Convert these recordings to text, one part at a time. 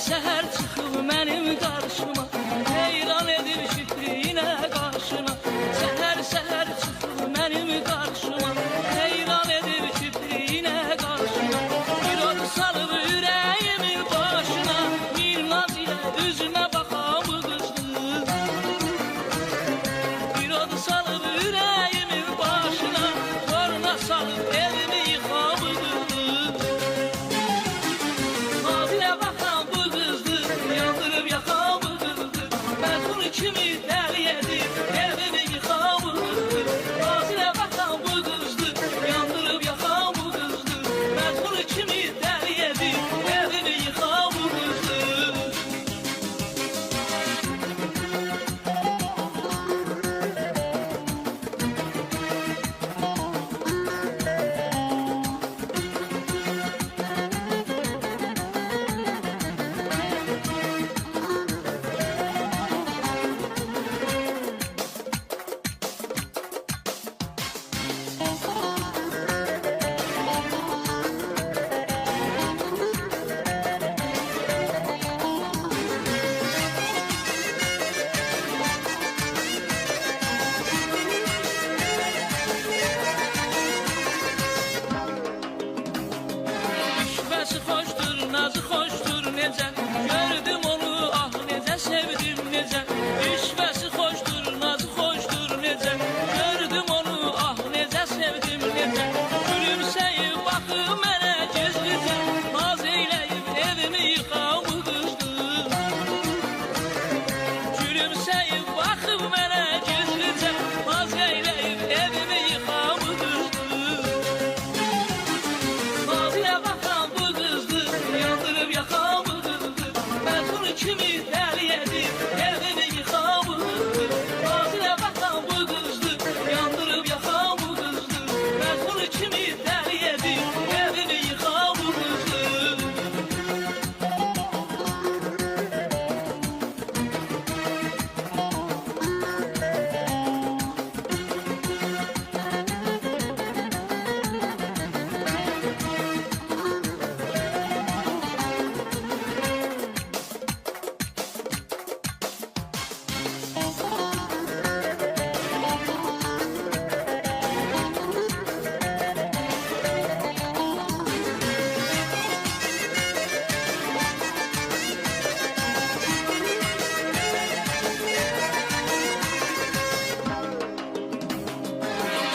seher çıkıp mənim qarşıma, heyran edir şükrünə qarşına. Seher seher çıkıp mənim qarşıma, heyran edir şükrünə qarşına. Bir od salıb ürəyimin başına, bir naz ilə üzümə baxan bu qızdır. Bir od salıb ürəyimin başına, zoruna salıb evimi yıxan bu qızdır. Nazilə baxan bu qızdır, yandırıb yaxan bu qızdır. Məcnun kimi dəli edib evimi yıxan bu qızdır. Nazilə baxan bu qızdır, yandırıb yaxan bu qızdır. Məcnun kimi dəli edib evimi yıxan bu qızdır. Düşməsi xoşdur, nazı xoşdur necə, gördüm onu ah necə sevdim necə. Düşməsi xoşdur, nazı xoşdur necə, gördüm onu ah necə sevdim necə. Gülümsəyib baxıb mənə gizlicə, naz eyləyib evimi yıxan bu qızdır. Gülümsəyib baxıb mənə gizlicə, naz eyləyib evimi yıxan bu qızdır. Nazilə baxan bu qızdır, yandırıb yaxan bu qızdır. Məcnun kimi dəli edib evimi yıxan bu qızdır. Nazilə baxan bu qızdır, yandırıb yaxan bu qızdır. Məcnun kimi dəli edib evimi yıxan bu qızdır.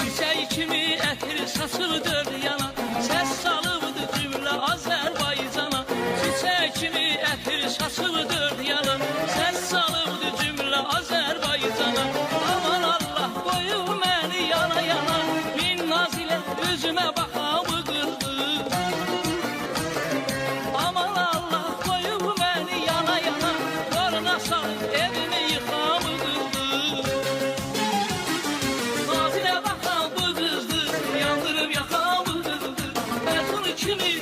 Çiçək kimi ətir saçıldır yana, səs salıbdı cümlə Azərbaycana. Çiçək kimi ətir saçıldır yana, səs salıbdı cümlə Azərbaycana. Aman Allah qoyub məni yana yana, min naz ilə üzümə baxan bu qızdır. Aman Allah qoyub məni yana yana, qoruna salıb evimi yıxan bu qızdır. Nazilə baxan bu qızdır, yandırıb yaxan bu qızdır. Məcnun kimi